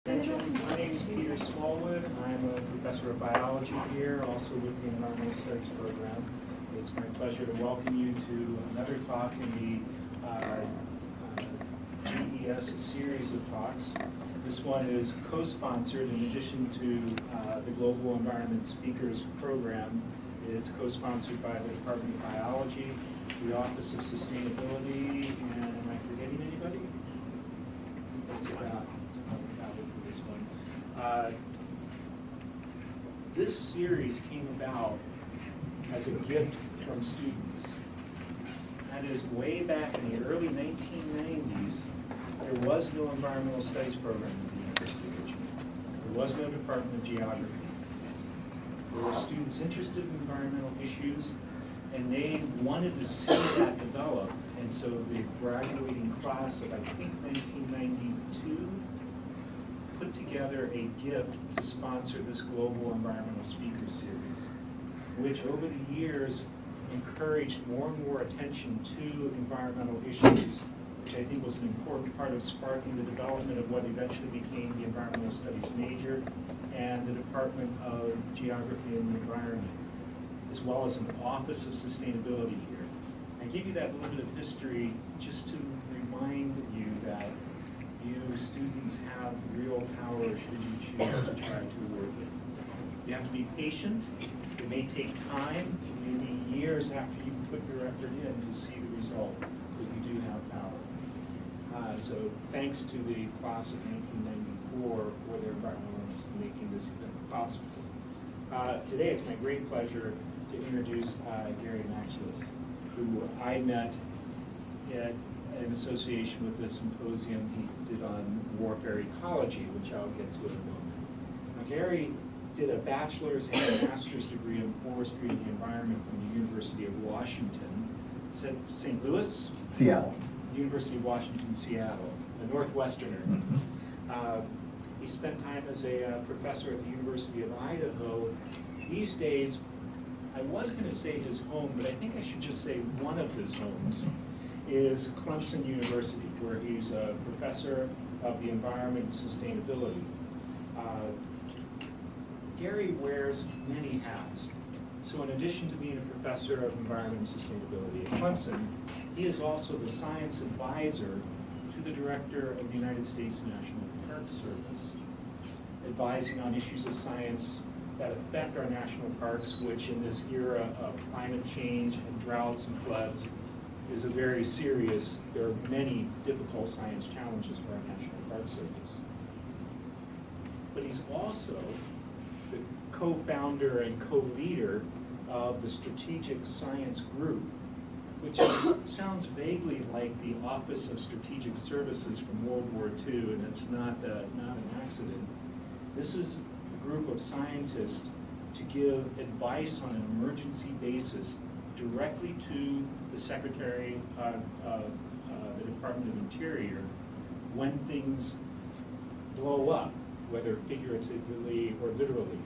My name is Peter Smallwood. I'm a professor of biology here, also with the Environmental Studies program. It's my pleasure to welcome you to another talk in the GESS series of talks. This one is co-sponsored in addition to the Global Environment Speakers program. It's co-sponsored by the Department of Biology, the Office of Sustainability, and am I forgetting anybody? That's about it for this one. This series came about as a gift from students. That is, way back in the early 1990s, there was no environmental studies program at the University of Richmond. There was no Department of Geography. There were students interested in environmental issues, and they wanted to see that develop. And so the graduating class of, I think, 1992 put together a gift to sponsor this Global Environmental Speaker Series, which over the years encouraged more and more attention to environmental issues, which I think was an important part of sparking the development of what eventually became the Environmental Studies major and the Department of Geography and the Environment, as well as an Office of Sustainability here. I give you that little bit of history just to remind you that you students have real power should you choose to try to work it. You have to be patient. It may take time, maybe years after you put your effort in to see the result, but you do have power. So thanks to the class of 1994 for their environmental interest in making this event possible. Today it's my great pleasure to introduce Gary Machlis, who I met in association with the symposium he did on warfare ecology, which I'll get to in a moment. Now, Gary did a bachelor's and a master's degree in forestry and the environment from the University of Washington, St. Louis? Seattle. University of Washington, Seattle, a Northwesterner. He spent time as a professor at the University of Idaho. These days, I was going to say his home, but I think I should just say one of his homes is Clemson University, where he's a professor of the environment and sustainability. Gary wears many hats. So in addition to being a professor of environment and sustainability at Clemson, he is also the science advisor to the director of the United States National Park Service, advising on issues of science that affect our national parks, which in this era of climate change and droughts and floods is a very serious, there are many difficult science challenges for our National Park Service. But he's also the co-founder and co-leader of the Strategic Science Group, which sounds vaguely like the Office of Strategic Services from World War II, and it's not an accident. This is a group of scientists to give advice on an emergency basis directly to the Secretary of the Department of Interior when things blow up, whether figuratively or literally,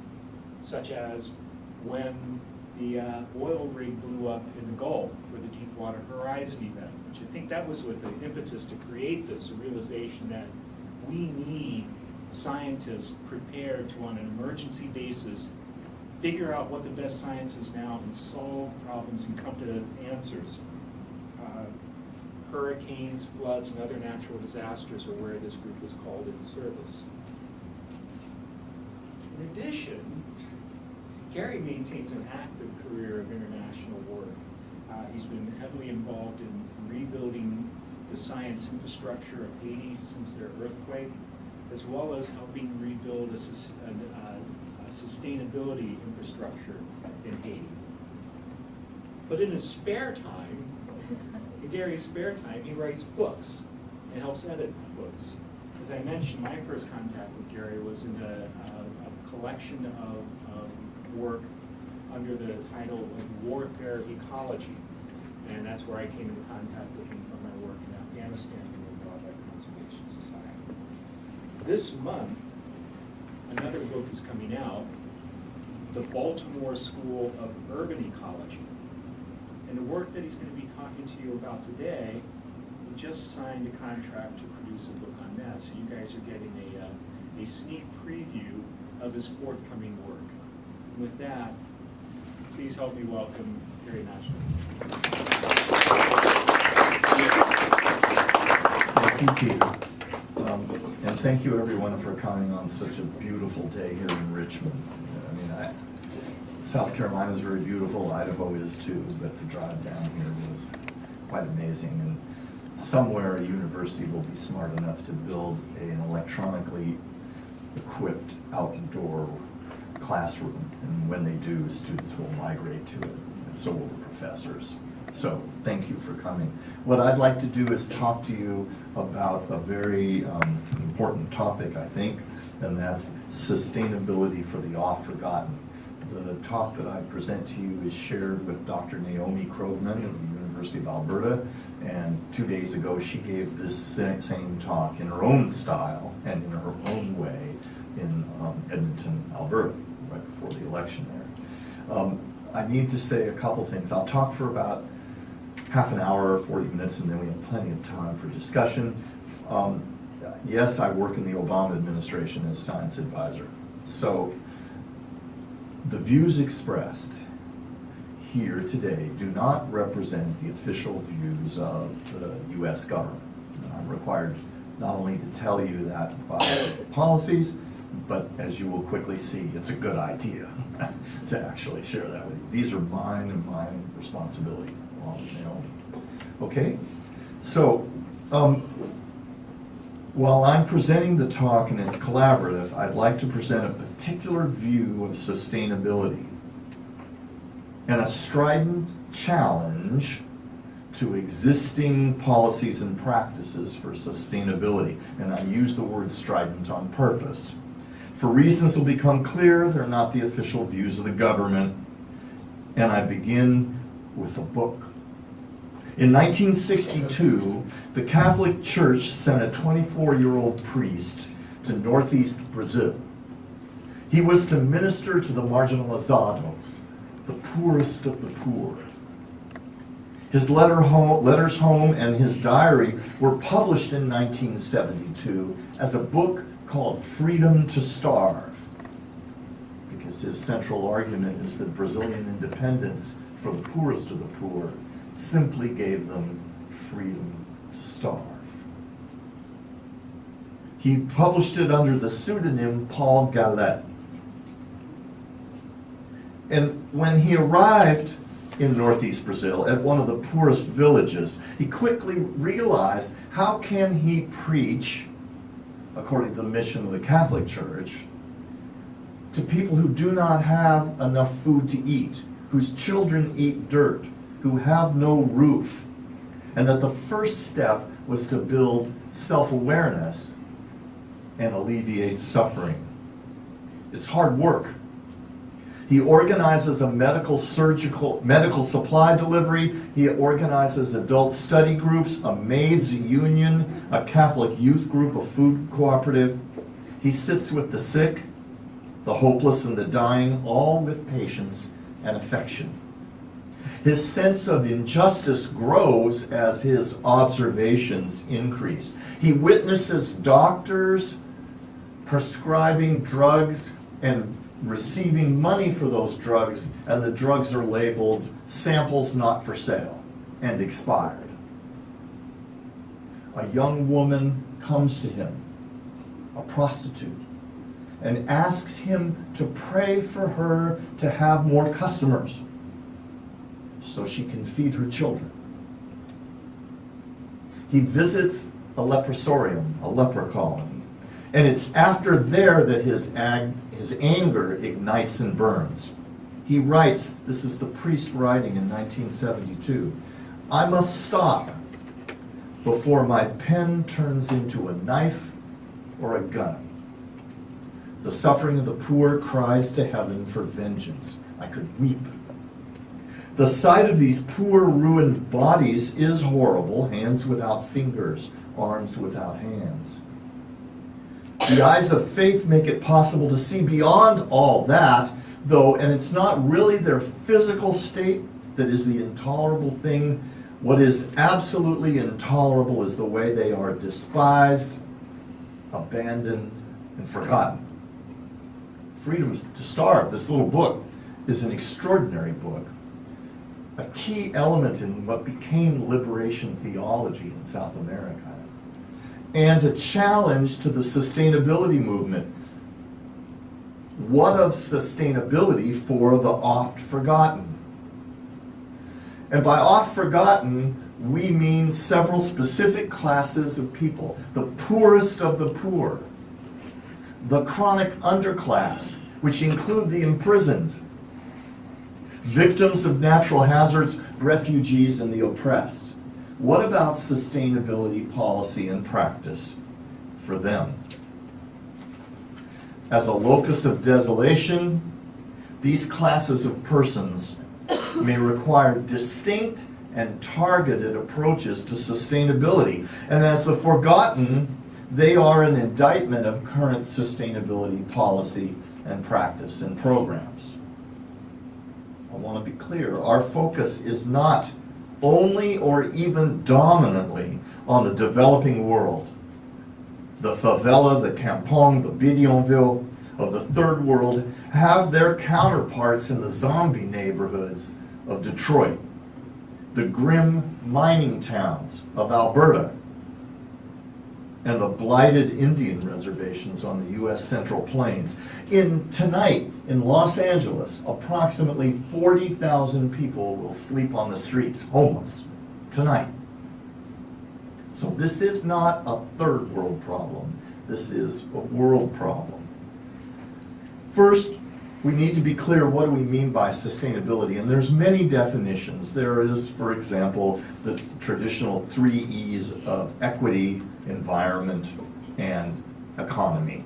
such as when the oil rig blew up in the Gulf for the Deepwater Horizon event, which I think that was what the impetus to create this, a realization that we need scientists prepared to, on an emergency basis, figure out what the best science is now and solve problems and come to answers. Hurricanes, floods, and other natural disasters are where this group is called into service. In addition, Gary maintains an active career of international work. He's been heavily involved in rebuilding the science infrastructure of Haiti since their earthquake, as well as helping rebuild a sustainability infrastructure in Haiti. But in his spare time, in Gary's spare time, he writes books and helps edit books. As I mentioned, my first contact with Gary was in a collection of work under the title of Warfare Ecology, and that's where I came into contact with him from my work in Afghanistan and the Wildlife Conservation Society. This month, another book is coming out, The Baltimore School of Urban Ecology. And the work that he's going to be talking to you about today, he just signed a contract to produce a book on that, so you guys are getting a a sneak preview of his forthcoming work. With that, please help me welcome Gary Machlis. Thank you, Peter. And thank you, everyone, for coming on such a beautiful day here in Richmond. I mean, South Carolina is very beautiful, Idaho is too, but the drive down here was quite amazing. And somewhere a university will be smart enough to build an electronically equipped outdoor classroom. And when they do, students will migrate to it, and so will the professors. So thank you for coming. What I'd like to do is talk to you about a very important topic, I think, and that's sustainability for the oft-forgotten. The talk that I present to you is shared with Dr. Naomi Krogman of the University of Alberta, and 2 days ago she gave this same talk in her own style and in her own way in Edmonton, Alberta, right before the election there. I need to say a couple things. I'll talk for about half an hour, 40 minutes, and then we have plenty of time for discussion. Yes, I work in the Obama administration as science advisor. So the views expressed here today do not represent the official views of the U.S. government. I'm required not only to tell you that by policies, but as you will quickly see, it's a good idea to actually share that with you. These are mine and my responsibility. Okay? So, while I'm presenting the talk and it's collaborative, I'd like to present a particular view of sustainability and a strident challenge to existing policies and practices for sustainability. And I use the word strident on purpose. For reasons that will become clear, they're not the official views of the government. And I begin with a book. In 1962, the Catholic Church sent a 24-year-old priest to northeast Brazil. He was to minister to the marginalizados, the poorest of the poor. His letters home and his diary were published in 1972 as a book called Freedom to Starve, because his central argument is that Brazilian independence for the poorest of the poor simply gave them freedom to starve. He published it under the pseudonym Paul Gallet. And when he arrived in northeast Brazil at one of the poorest villages, he quickly realized, how can he preach, according to the mission of the Catholic Church, to people who do not have enough food to eat, whose children eat dirt, who have no roof, and that the first step was to build self-awareness and alleviate suffering. It's hard work. He organizes a medical supply delivery. He organizes adult study groups, a maids union, a Catholic youth group, a food cooperative. He sits with the sick, the hopeless, and the dying, all with patience and affection. His sense of injustice grows as his observations increase. He witnesses doctors prescribing drugs and receiving money for those drugs, and the drugs are labeled samples not for sale and expired. A young woman comes to him, a prostitute, and asks him to pray for her to have more customers so she can feed her children. He visits a leprosarium, a leper colony, and it's after there that his anger ignites and burns. He writes, this is the priest writing in 1972, "I must stop before my pen turns into a knife or a gun. The suffering of the poor cries to heaven for vengeance. I could weep. The sight of these poor ruined bodies is horrible, hands without fingers, arms without hands. The eyes of faith make it possible to see beyond all that, though, and it's not really their physical state that is the intolerable thing. What is absolutely intolerable is the way they are despised, abandoned, and forgotten. Freedom to Starve, this little book, is an extraordinary book, a key element in what became liberation theology in South America, and a challenge to the sustainability movement. What of sustainability for the oft-forgotten? And by oft-forgotten, we mean several specific classes of people. The poorest of the poor, the chronic underclass, which include the imprisoned, victims of natural hazards, refugees, and the oppressed. What about sustainability policy and practice for them? As a locus of desolation, these classes of persons may require distinct and targeted approaches to sustainability. And as the forgotten, they are an indictment of current sustainability policy and practice and programs. I want to be clear, our focus is not only or even dominantly on the developing world. The favela, the campong, the bidonville of the third world have their counterparts in the zombie neighborhoods of Detroit, the grim mining towns of Alberta, and the blighted Indian reservations on the U.S. Central Plains. Tonight, in Los Angeles, approximately 40,000 people will sleep on the streets, homeless, tonight. So this is not a third world problem. This is a world problem. First, we need to be clear, what do we mean by sustainability? And there's many definitions. There is, for example, the traditional 3 E's of equity, environment, and economy.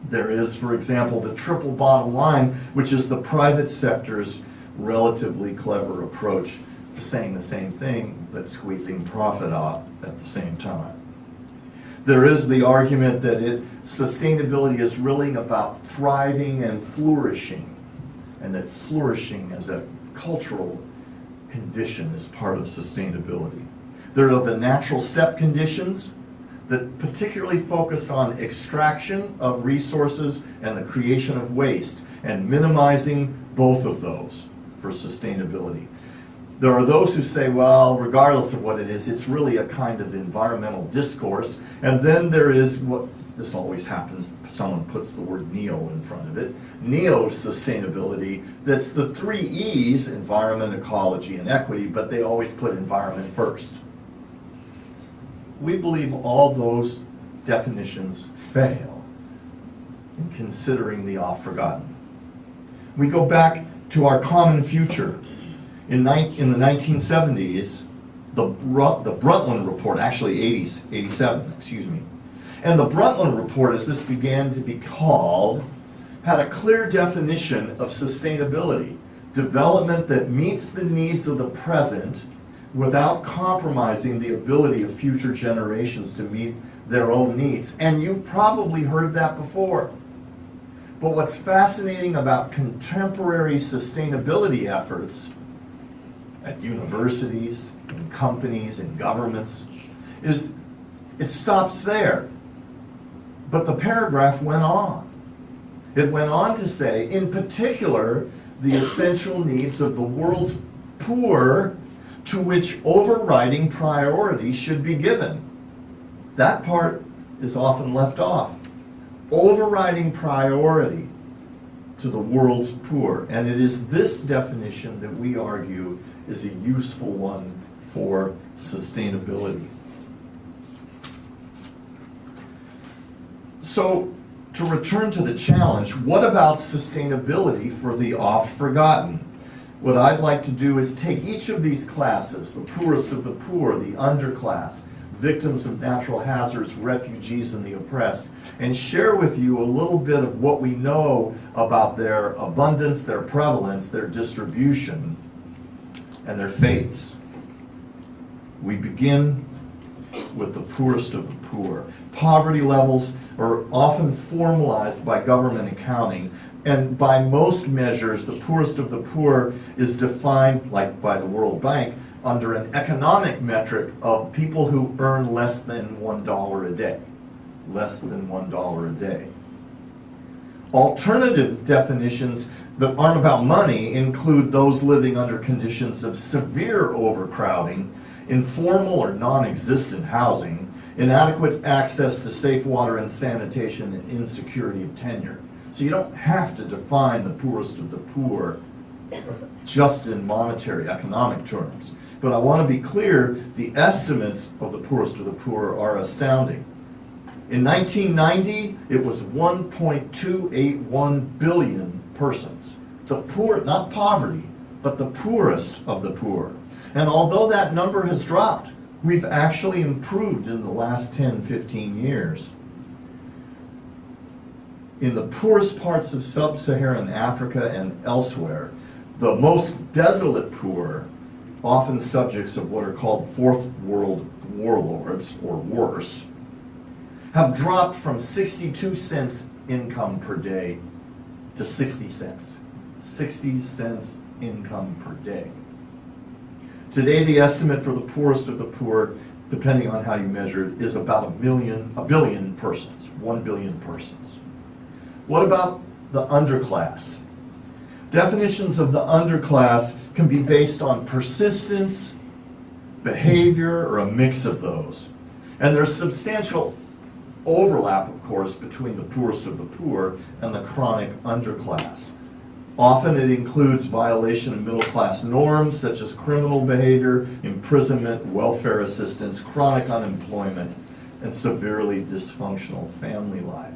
There is, for example, the triple bottom line, which is the private sector's relatively clever approach to saying the same thing, but squeezing profit out at the same time. There is the argument that sustainability is really about thriving and flourishing, and that flourishing as a cultural condition is part of sustainability. There are the natural step conditions that particularly focus on extraction of resources and the creation of waste, and minimizing both of those for sustainability. There are those who say, well, regardless of what it is, it's really a kind of environmental discourse. And then there is what, this always happens, someone puts the word neo in front of it, neo-sustainability, that's the 3 E's, environment, ecology, and equity, but they always put environment first. We believe all those definitions fail in considering the oft-forgotten. We go back to our common future. In the 1970s, the Brundtland Report, actually 87, excuse me. And the Brundtland Report, as this began to be called, had a clear definition of sustainability. Development that meets the needs of the present without compromising the ability of future generations to meet their own needs. And you've probably heard that before. But what's fascinating about contemporary sustainability efforts at universities, in companies, in governments, is it stops there. But the paragraph went on. It went on to say, in particular, the essential needs of the world's poor, to which overriding priority should be given. That part is often left off. Overriding priority to the world's poor. And it is this definition that we argue is a useful one for sustainability. So, to return to the challenge, what about sustainability for the oft-forgotten? What I'd like to do is take each of these classes, the poorest of the poor, the underclass, victims of natural hazards, refugees, and the oppressed, and share with you a little bit of what we know about their abundance, their prevalence, their distribution, and their fates. We begin with the poorest of the poor. Poverty levels are often formalized by government accounting, and by most measures, the poorest of the poor is defined, like by the World Bank, under an economic metric of people who earn less than $1 a day. less than $1 a day. Alternative definitions that aren't about money include those living under conditions of severe overcrowding, informal or non-existent housing, inadequate access to safe water and sanitation, and insecurity of tenure. So you don't have to define the poorest of the poor just in monetary economic terms. But I want to be clear, the estimates of the poorest of the poor are astounding. In 1990, it was 1.281 billion persons. The poor, not poverty, but the poorest of the poor. And although that number has dropped, we've actually improved in the last 10, 15 years. In the poorest parts of sub-Saharan Africa and elsewhere, the most desolate poor, often subjects of what are called fourth world warlords, or worse, have dropped from 62 cents income per day to 60 cents. 60 cents income per day. Today, the estimate for the poorest of the poor, depending on how you measure it, is about a billion persons, 1 billion persons. What about the underclass? Definitions of the underclass can be based on persistence, behavior, or a mix of those. And there's substantial overlap, of course, between the poorest of the poor and the chronic underclass. Often it includes violation of middle-class norms such as criminal behavior, imprisonment, welfare assistance, chronic unemployment, and severely dysfunctional family life.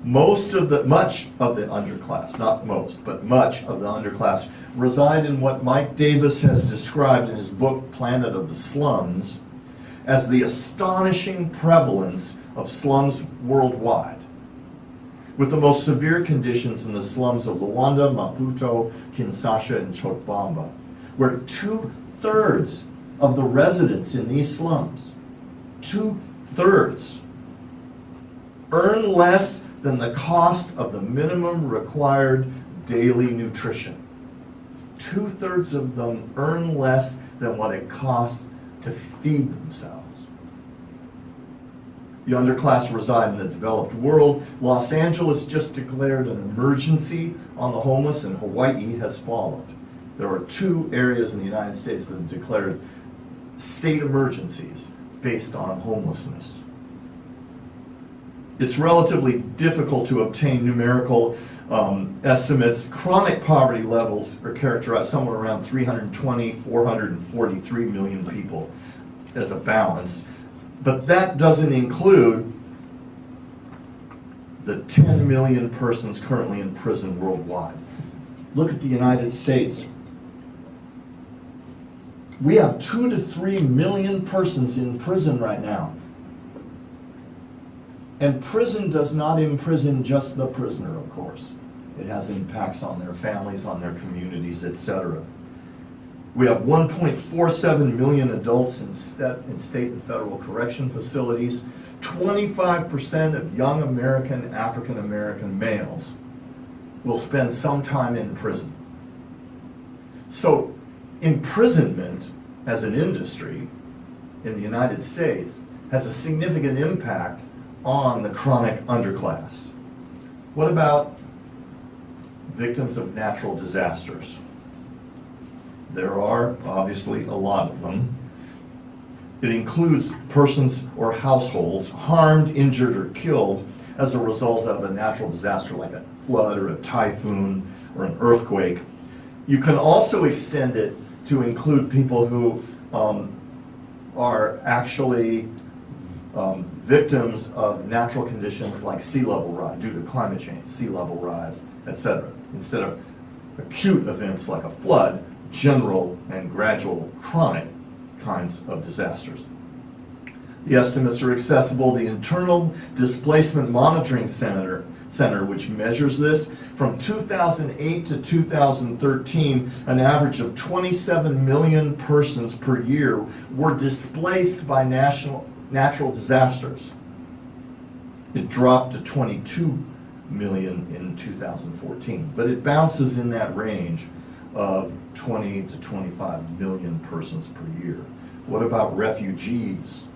Much of the underclass, not most, but much of the underclass reside in what Mike Davis has described in his book, Planet of the Slums, as the astonishing prevalence of slums worldwide, with the most severe conditions in the slums of Luanda, Maputo, Kinshasa, and Chotbamba, where 2/3 of the residents in these slums, 2/3, earn less than the cost of the minimum required daily nutrition. 2/3 of them earn less than what it costs to feed themselves. The underclass reside in the developed world. Los Angeles just declared an emergency on the homeless, and Hawaii has followed. There are 2 areas in the United States that have declared state emergencies based on homelessness. It's relatively difficult to obtain numerical estimates. Chronic poverty levels are characterized somewhere around 320, 443 million people as a balance. But that doesn't include the 10 million persons currently in prison worldwide. Look at the United States. We have 2 to 3 million persons in prison right now. And prison does not imprison just the prisoner, of course. It has impacts on their families, on their communities, etc. We have 1.47 million adults in state and federal correction facilities. 25% of young American, African American males will spend some time in prison. So imprisonment as an industry in the United States has a significant impact on the chronic underclass. What about victims of natural disasters? There are obviously a lot of them. It includes persons or households harmed, injured, or killed as a result of a natural disaster like a flood or a typhoon or an earthquake. You can also extend it to include people who are actually victims of natural conditions like sea level rise, due to climate change, sea level rise, etc. Instead of acute events like a flood, general and gradual chronic kinds of disasters. The estimates are accessible. The Internal Displacement Monitoring Center, which measures this, from 2008 to 2013, an average of 27 million persons per year were displaced by natural disasters. It dropped to 22 million in 2014, but it bounces in that range of 20 to 25 million persons per year. What about refugees?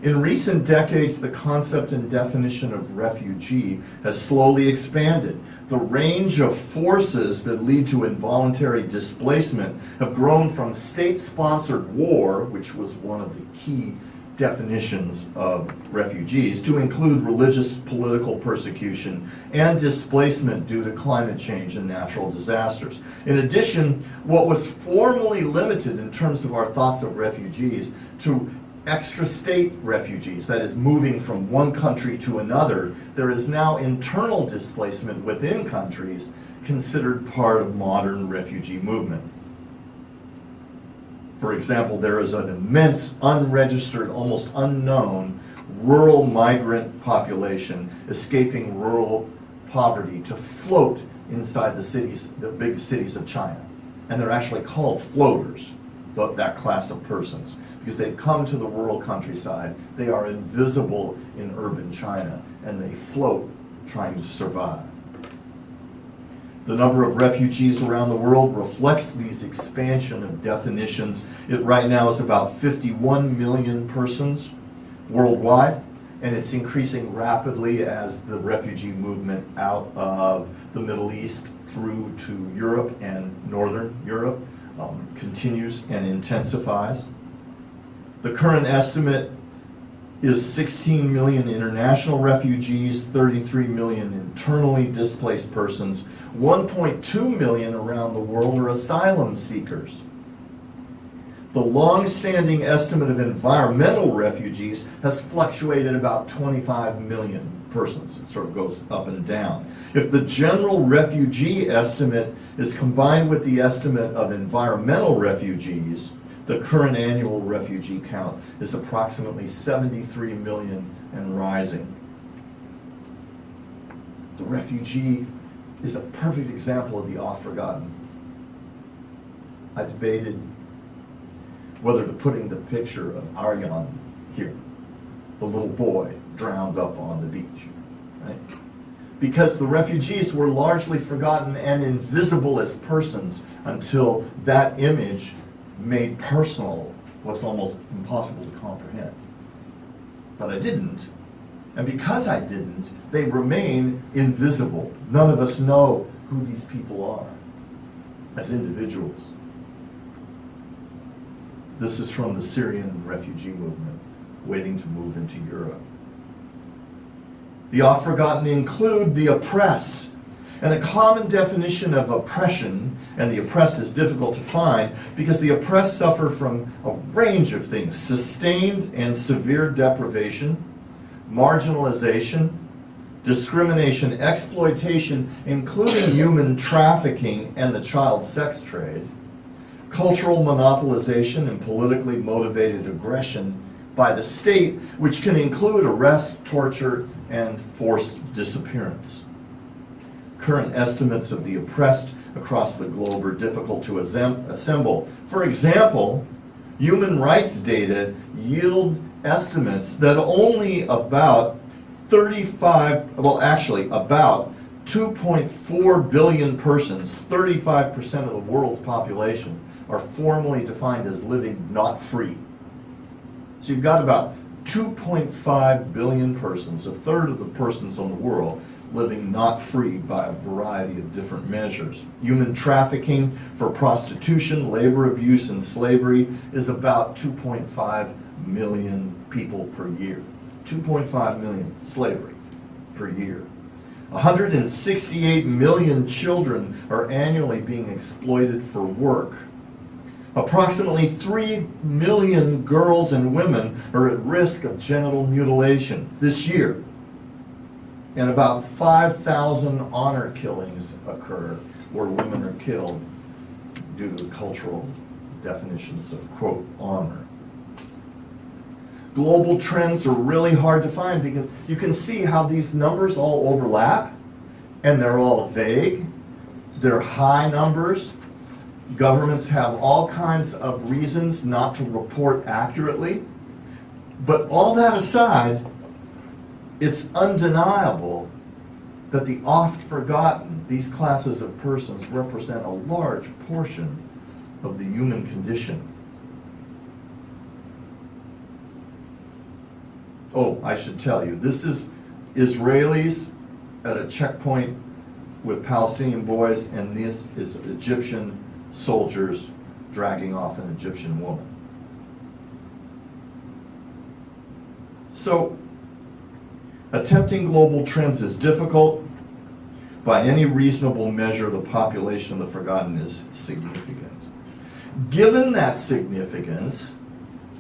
In recent decades, the concept and definition of refugee has slowly expanded. The range of forces that lead to involuntary displacement have grown from state-sponsored war, which was one of the key definitions of refugees, to include religious, political persecution, and displacement due to climate change and natural disasters. In addition, what was formerly limited in terms of our thoughts of refugees to extra-state refugees, that is, moving from one country to another, there is now internal displacement within countries considered part of modern refugee movement. For example, there is an immense, unregistered, almost unknown rural migrant population escaping rural poverty to float inside the cities, the big cities of China. And they're actually called floaters, that class of persons, because they've come to the rural countryside. They are invisible in urban China, and they float trying to survive. The number of refugees around the world reflects these expansion of definitions. It right now is about 51 million persons worldwide, and it's increasing rapidly as the refugee movement out of the Middle East through to Europe and Northern Europe continues and intensifies. The current estimate is 16 million international refugees, 33 million internally displaced persons, 1.2 million around the world are asylum seekers. The long-standing estimate of environmental refugees has fluctuated about 25 million persons. It sort of goes up and down. If the general refugee estimate is combined with the estimate of environmental refugees, the current annual refugee count is approximately 73 million and rising. The refugee is a perfect example of the oft-forgotten. I debated whether to putting the picture of Aryan here, the little boy drowned up on the beach, right? Because the refugees were largely forgotten and invisible as persons until that image made personal was almost impossible to comprehend. But I didn't, and because I didn't, they remain invisible. None of us know who these people are as individuals. This is from the Syrian refugee movement, waiting to move into Europe. The oft-forgotten include the oppressed. And a common definition of oppression, and the oppressed is difficult to find because the oppressed suffer from a range of things: sustained and severe deprivation, marginalization, discrimination, exploitation, including human trafficking and the child sex trade, cultural monopolization and politically motivated aggression by the state, which can include arrest, torture, and forced disappearance. Current estimates of the oppressed across the globe are difficult to assemble. For example, human rights data yield estimates that only about about 2.4 billion persons, 35% of the world's population, are formally defined as living not free. So you've got about 2.5 billion persons, a third of the persons in the world, living not free by a variety of different measures. Human trafficking for prostitution, labor abuse, and slavery is about 2.5 million people per year. 2.5 million slavery per year. 168 million children are annually being exploited for work. Approximately 3 million girls and women are at risk of genital mutilation this year. And about 5,000 honor killings occur where women are killed due to the cultural definitions of, quote, honor. Global trends are really hard to find because you can see how these numbers all overlap and they're all vague. They're high numbers. Governments have all kinds of reasons not to report accurately. But all that aside, it's undeniable that the oft-forgotten, these classes of persons, represent a large portion of the human condition. Oh, I should tell you, this is Israelis at a checkpoint with Palestinian boys, and this is Egyptian soldiers dragging off an Egyptian woman. So, attempting global trends is difficult. By any reasonable measure, the population of the forgotten is significant. Given that significance,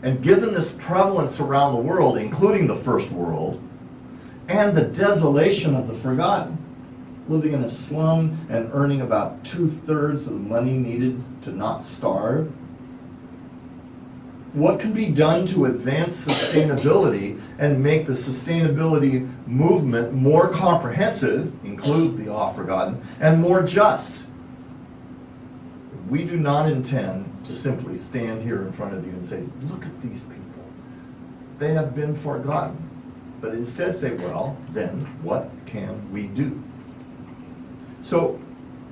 and given this prevalence around the world, including the first world, and the desolation of the forgotten, living in a slum and earning about 2/3 of the money needed to not starve, what can be done to advance sustainability and make the sustainability movement more comprehensive, include the oft-forgotten, and more just? We do not intend to simply stand here in front of you and say, look at these people. They have been forgotten. But instead say, well, then what can we do? So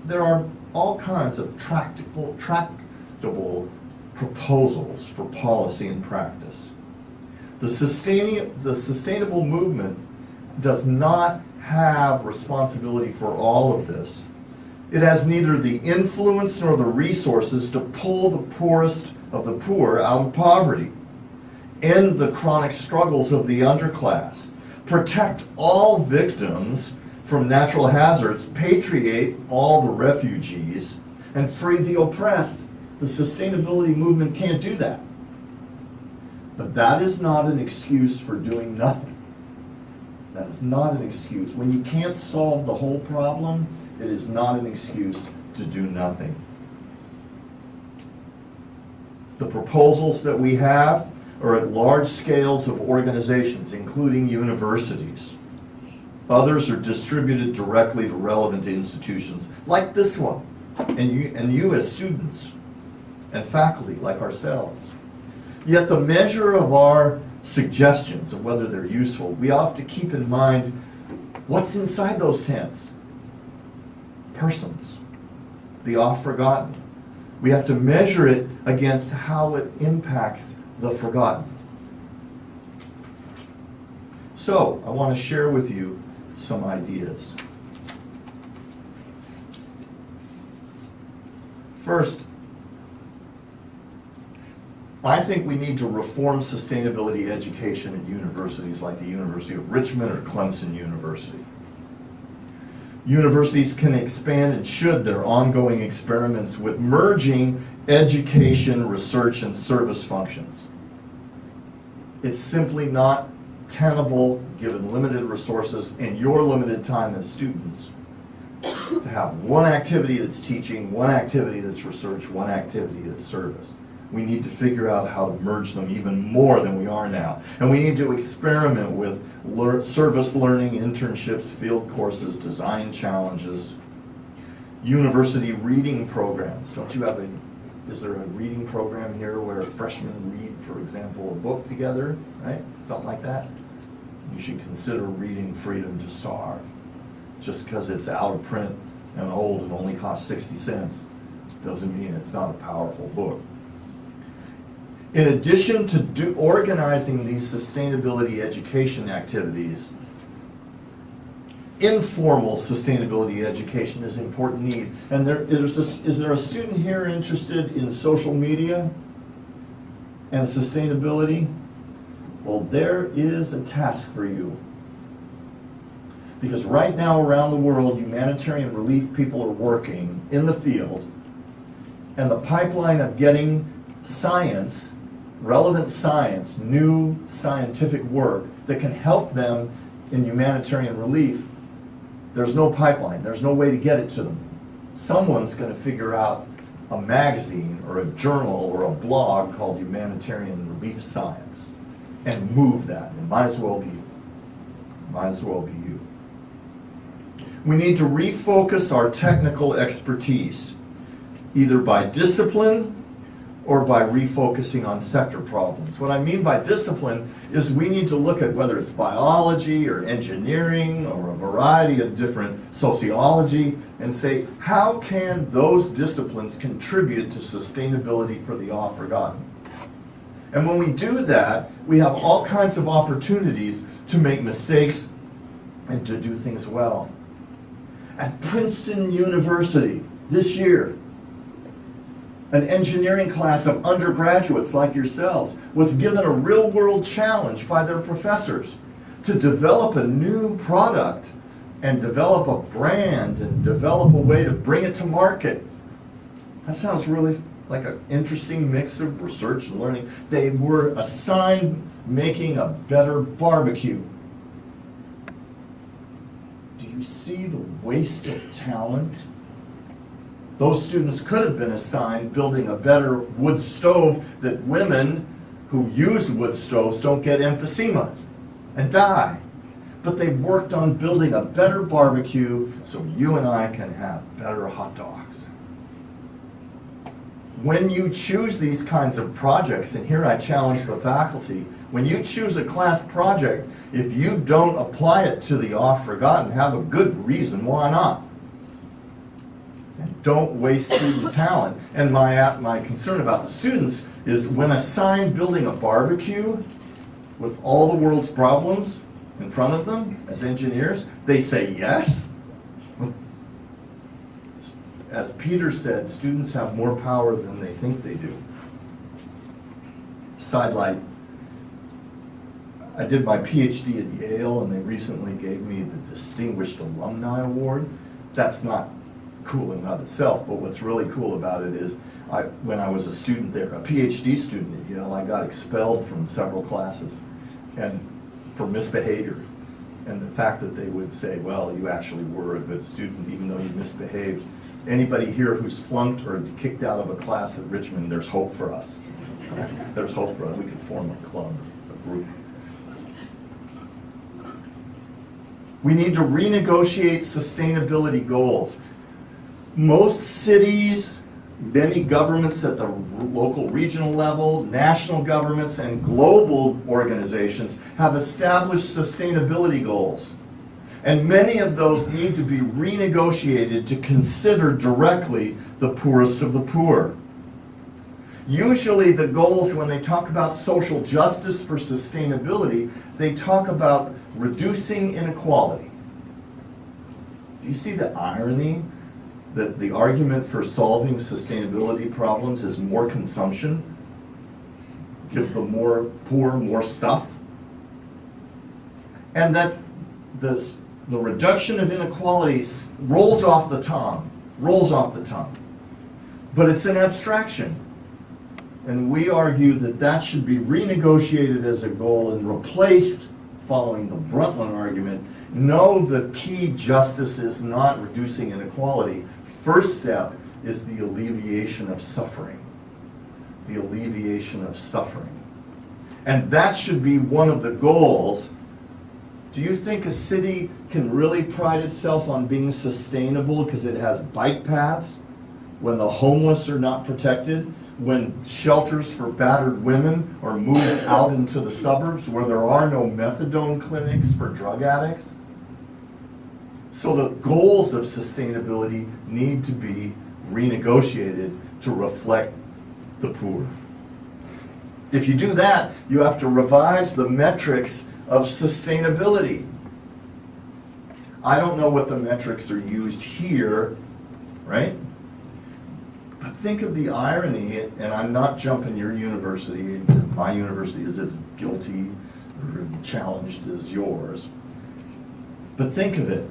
there are all kinds of tractable proposals for policy and practice. The sustainable movement does not have responsibility for all of this. It has neither the influence nor the resources to pull the poorest of the poor out of poverty, end the chronic struggles of the underclass, protect all victims from natural hazards, patriate all the refugees, and free the oppressed. The sustainability movement can't do that. But that is not an excuse for doing nothing. That is not an excuse. When you can't solve the whole problem, it is not an excuse to do nothing. The proposals that we have are at large scales of organizations, including universities. Others are distributed directly to relevant institutions, like this one, and you as students, and faculty like ourselves. Yet the measure of our suggestions of whether they're useful, we have to keep in mind what's inside those tents. Persons, the oft-forgotten. We have to measure it against how it impacts the forgotten. So, I want to share with you some ideas. First, I think we need to reform sustainability education at universities like the University of Richmond or Clemson University. Universities can expand and should their ongoing experiments with merging education, research, and service functions. It's simply not tenable, given limited resources and your limited time as students, to have one activity that's teaching, one activity that's research, one activity that's service. We need to figure out how to merge them even more than we are now. And we need to experiment with service learning, internships, field courses, design challenges, university reading programs. Don't you have is there a reading program here where freshmen read, for example, a book together, right? Something like that? You should consider reading Freedom to Starve. Just because it's out of print and old and only costs 60 cents doesn't mean it's not a powerful book. In addition to organizing these sustainability education activities, informal sustainability education is an important need. And is there a student here interested in social media and sustainability? Well, there is a task for you. Because right now around the world, humanitarian relief people are working in the field, and the pipeline of getting science, relevant science, new scientific work that can help them in humanitarian relief, there's no pipeline, there's no way to get it to them. Someone's going to figure out a magazine or a journal or a blog called Humanitarian Relief Science and move that. It might as well be you. Might as well be you. We need to refocus our technical expertise, either by discipline or by refocusing on sector problems. What I mean by discipline is we need to look at whether it's biology or engineering or a variety of different sociology and say, how can those disciplines contribute to sustainability for the oft-forgotten? And when we do that, we have all kinds of opportunities to make mistakes and to do things well. At Princeton University this year, an engineering class of undergraduates like yourselves was given a real-world challenge by their professors to develop a new product and develop a brand and develop a way to bring it to market. That sounds really like an interesting mix of research and learning. They were assigned making a better barbecue. Do you see the waste of talent? Those students could have been assigned building a better wood stove that women who use wood stoves don't get emphysema and die. But they worked on building a better barbecue so you and I can have better hot dogs. When you choose these kinds of projects, and here I challenge the faculty, when you choose a class project, if you don't apply it to the oft-forgotten, have a good reason why not. And don't waste student talent. And my concern about the students is when assigned building a barbecue with all the world's problems in front of them as engineers, they say yes. As Peter said, students have more power than they think they do. Sidelight, I did my PhD at Yale and they recently gave me the Distinguished Alumni Award. That's not cool in and of itself, but what's really cool about it is when I was a student there, a PhD student at Yale, I got expelled from several classes and for misbehavior. And the fact that they would say, well, you actually were a good student even though you misbehaved. Anybody here who's flunked or kicked out of a class at Richmond, there's hope for us. There's hope for us. We could form a club, a group. We need to renegotiate sustainability goals. Most cities, many governments at the local, regional level, national governments, and global organizations have established sustainability goals. And many of those need to be renegotiated to consider directly the poorest of the poor. Usually the goals, when they talk about social justice for sustainability, they talk about reducing inequality. Do you see the irony that the argument for solving sustainability problems is more consumption? Give the more poor more stuff? And that the reduction of inequalities rolls off the tongue. But it's an abstraction. And we argue that that should be renegotiated as a goal and replaced, following the Brundtland argument. No, the key justice is not reducing inequality. First step is the alleviation of suffering. The alleviation of suffering. And that should be one of the goals. Do you think a city can really pride itself on being sustainable because it has bike paths, when the homeless are not protected, when shelters for battered women are moved out into the suburbs where there are no methadone clinics for drug addicts? So the goals of sustainability need to be renegotiated to reflect the poor. If you do that, you have to revise the metrics of sustainability. I don't know what the metrics are used here, right? But think of the irony, and I'm not jumping your university. My university is as guilty or challenged as yours. But think of it.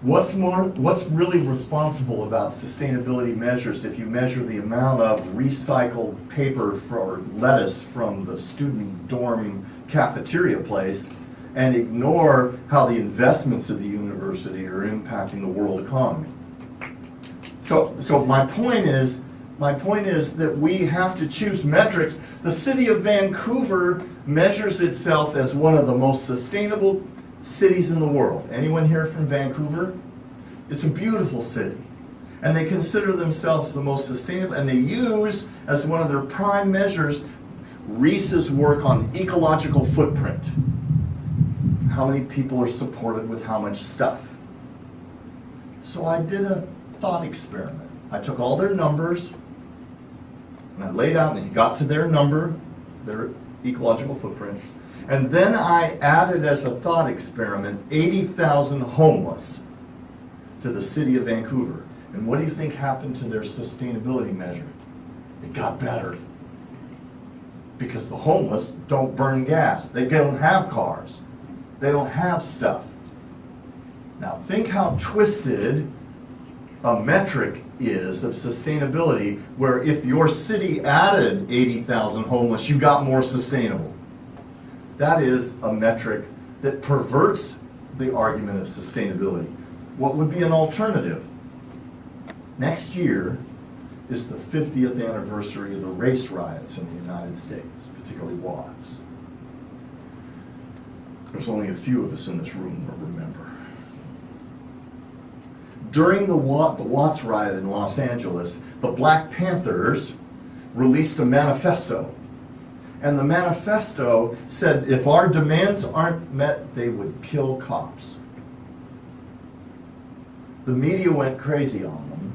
What's really responsible about sustainability measures if you measure the amount of recycled paper or lettuce from the student dorm cafeteria place and ignore how the investments of the university are impacting the world economy? So my point is that we have to choose metrics. The city of Vancouver measures itself as one of the most sustainable cities in the world. Anyone here from Vancouver? It's a beautiful city. And they consider themselves the most sustainable, and they use as one of their prime measures Reese's work on ecological footprint. How many people are supported with how much stuff? So I did a thought experiment. I took all their numbers, and I laid out, and you got to their number, their ecological footprint. And then I added as a thought experiment 80,000 homeless to the city of Vancouver. And what do you think happened to their sustainability measure? It got better. Because the homeless don't burn gas. They don't have cars. They don't have stuff. Now think how twisted a metric is of sustainability, where if your city added 80,000 homeless, you got more sustainable. That is a metric that perverts the argument of sustainability. What would be an alternative? Next year is the 50th anniversary of the race riots in the United States, particularly Watts. There's only a few of us in this room that remember. During the Watts riot in Los Angeles, the Black Panthers released a manifesto. And the manifesto said if our demands aren't met, they would kill cops. The media went crazy on them.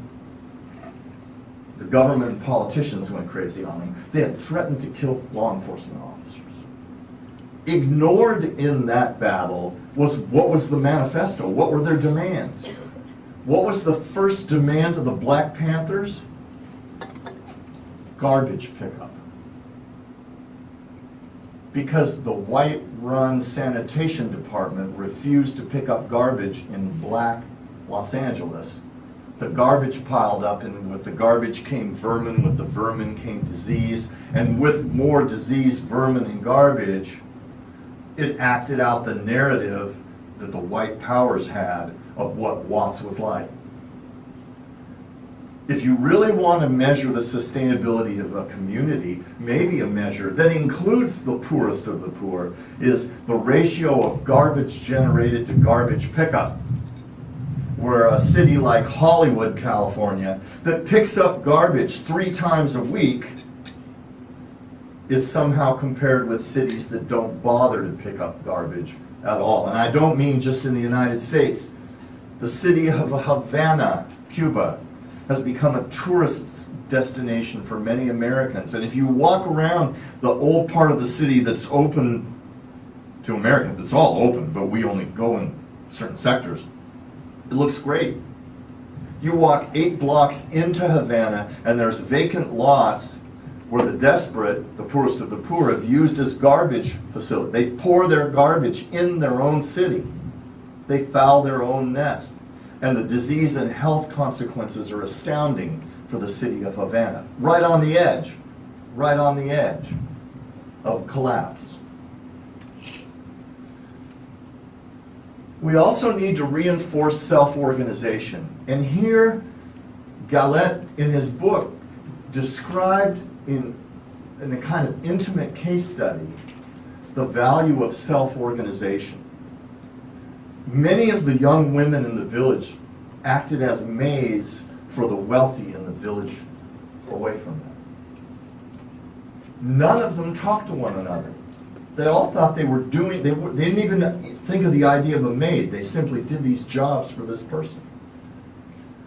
The government and politicians went crazy on them. They had threatened to kill law enforcement officers. Ignored in that battle was what was the manifesto? What were their demands? What was the first demand of the Black Panthers? Garbage pickup. Because the white-run sanitation department refused to pick up garbage in black Los Angeles, the garbage piled up, and with the garbage came vermin, with the vermin came disease, and with more disease, vermin, and garbage, it acted out the narrative that the white powers had of what Watts was like. If you really want to measure the sustainability of a community, maybe a measure that includes the poorest of the poor is the ratio of garbage generated to garbage pickup. Where a city like Hollywood, California, that picks up garbage 3 times a week is somehow compared with cities that don't bother to pick up garbage at all. And I don't mean just in the United States. The city of Havana, Cuba, has become a tourist destination for many Americans. And if you walk around the old part of the city that's open to Americans, it's all open, but we only go in certain sectors, it looks great. You walk 8 blocks into Havana and there's vacant lots where the desperate, the poorest of the poor, have used as garbage facility. They pour their garbage in their own city. They foul their own nest. And the disease and health consequences are astounding for the city of Havana. Right on the edge of collapse. We also need to reinforce self-organization. And here, Gallet, in his book, described in a kind of intimate case study the value of self-organization. Many of the young women in the village acted as maids for the wealthy in the village away from them. None of them talked to one another. They all thought they were doing, they didn't even think of the idea of a maid. They simply did these jobs for this person.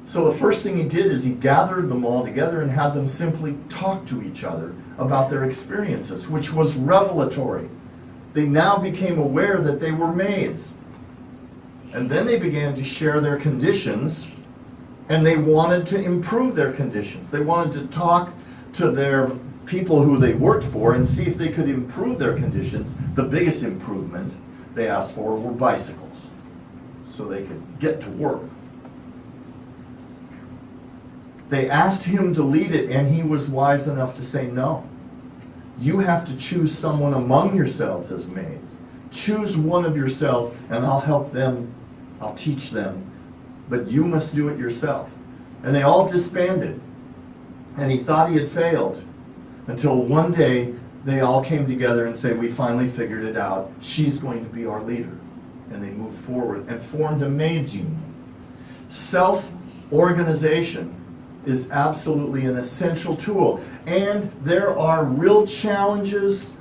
So the first thing he did is he gathered them all together and had them simply talk to each other about their experiences, which was revelatory. They now became aware that they were maids. And then they began to share their conditions, and they wanted to improve their conditions. They wanted to talk to their people who they worked for and see if they could improve their conditions. The biggest improvement they asked for were bicycles, so they could get to work. They asked him to lead it, and he was wise enough to say no. You have to choose someone among yourselves as maids. Choose one of yourselves, and I'll help them. I'll teach them, but you must do it yourself. And they all disbanded. And he thought he had failed until one day they all came together and said, we finally figured it out. She's going to be our leader. And they moved forward and formed a maids union. Self-organization is absolutely an essential tool. And there are real challenges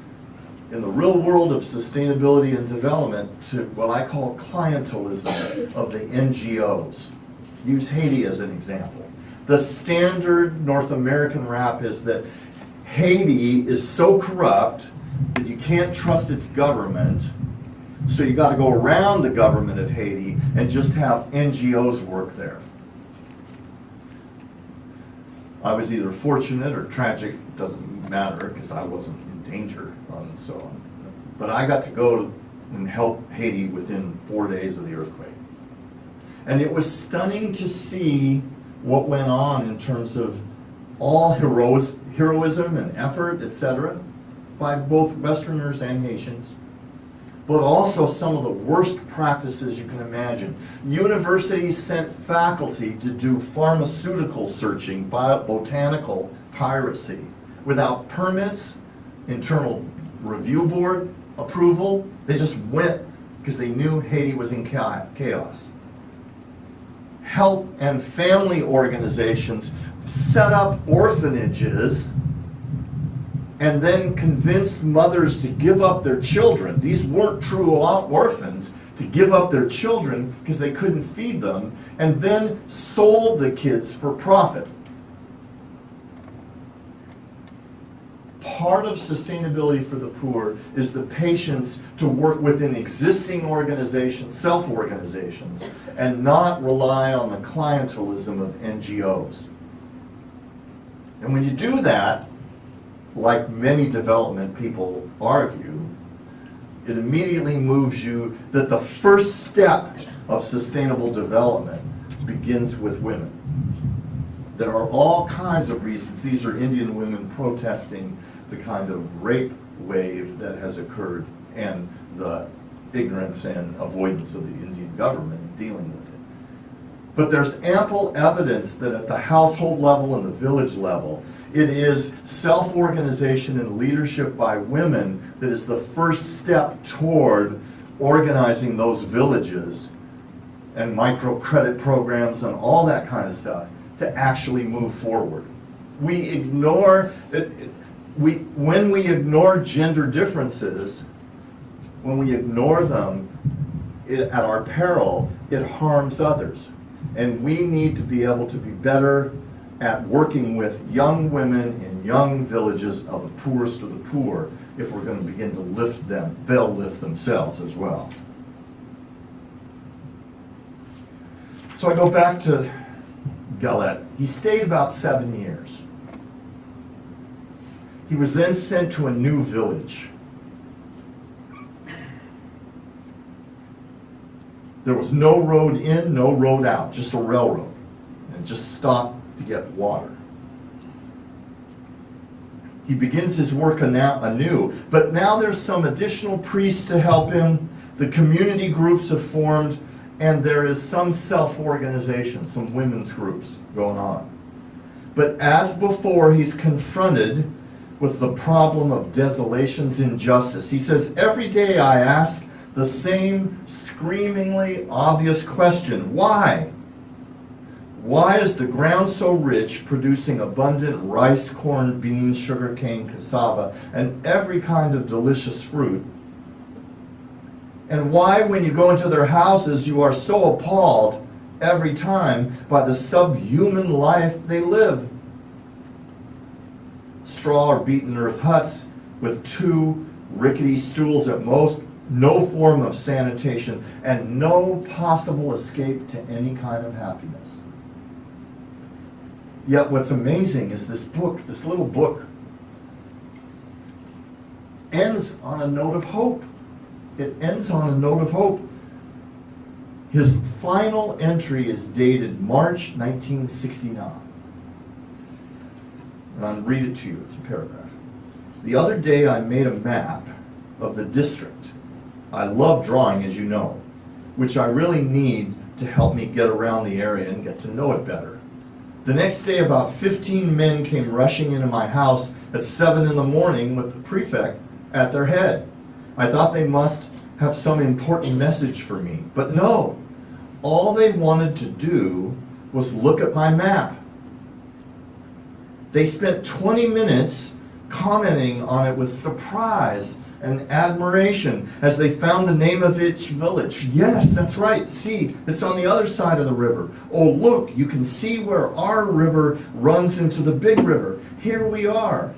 in the real world of sustainability and development to what I call clientelism of the NGOs. Use Haiti as an example. The standard North American rap is that Haiti is so corrupt that you can't trust its government, so you got to go around the government of Haiti and just have NGOs work there. I was either fortunate or tragic, doesn't matter, because I wasn't in danger, and so on. But I got to go and help Haiti within 4 days of the earthquake. And it was stunning to see what went on in terms of all heroism and effort, etc., by both Westerners and Haitians, but also some of the worst practices you can imagine. Universities sent faculty to do pharmaceutical searching, botanical piracy, without permits, internal review board approval. They just went because they knew Haiti was in chaos. Health and family organizations set up orphanages and then convinced mothers to give up their children. These weren't true orphans, to give up their children because they couldn't feed them, and then sold the kids for profit. Part of sustainability for the poor is the patience to work within existing organizations, self-organizations, and not rely on the clientelism of NGOs. And when you do that, like many development people argue, it immediately moves you that the first step of sustainable development begins with women. There are all kinds of reasons. These are Indian women protesting the kind of rape wave that has occurred and the ignorance and avoidance of the Indian government in dealing with it. But there's ample evidence that at the household level and the village level, it is self-organization and leadership by women that is the first step toward organizing those villages and microcredit programs and all that kind of stuff to actually move forward. We ignore it. When we ignore gender differences, when we ignore them at our peril, it harms others. And we need to be able to be better at working with young women in young villages of the poorest of the poor if we're going to begin to lift them. They'll lift themselves as well. So I go back to Galette. He stayed about 7 years. He was then sent to a new village. There was no road in, no road out, just a railroad. And just stopped to get water. He begins his work anew, but now there's some additional priests to help him. The community groups have formed, and there is some self-organization, some women's groups going on. But as before, he's confronted with the problem of desolation's injustice. He says, every day I ask the same screamingly obvious question, why? Why is the ground so rich, producing abundant rice, corn, beans, sugarcane, cassava, and every kind of delicious fruit? And why, when you go into their houses, you are so appalled every time by the subhuman life they live? Straw or beaten earth huts with 2 rickety stools at most, no form of sanitation, and no possible escape to any kind of happiness. Yet what's amazing is this book, this little book, ends on a note of hope. It ends on a note of hope. His final entry is dated March 1969. And I'll read it to you, it's a paragraph. The other day I made a map of the district. I love drawing, as you know, which I really need to help me get around the area and get to know it better. The next day, about 15 men came rushing into my house at 7 in the morning with the prefect at their head. I thought they must have some important message for me, but no. All they wanted to do was look at my map. They spent 20 minutes commenting on it with surprise and admiration as they found the name of each village. Yes, that's right. See, it's on the other side of the river. Oh, look, you can see where our river runs into the big river. Here we are.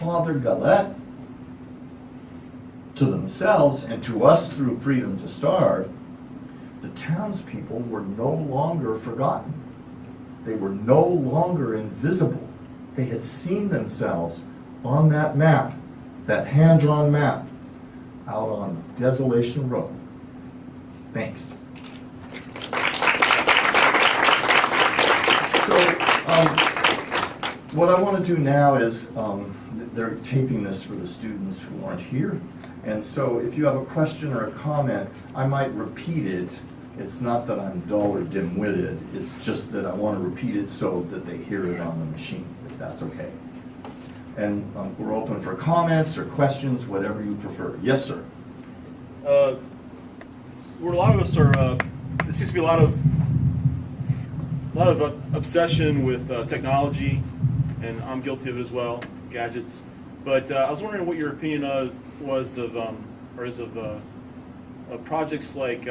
Father Galette, to themselves and to us through Freedom to Starve, the townspeople were no longer forgotten. They were no longer invisible. They had seen themselves on that map, that hand-drawn map, out on Desolation Road. Thanks. So, what I want to do now is, they're taping this for the students who aren't here. And so if you have a question or a comment, I might repeat it. It's not that I'm dull or dim-witted, it's just that I want to repeat it so that they hear it on the machine, if that's okay. And we're open for comments or questions, whatever you prefer. Yes, sir? Where a lot of us are, there seems to be a lot of obsession with technology, and I'm guilty of it as well, gadgets. But I was wondering what your opinion was of, or is of projects like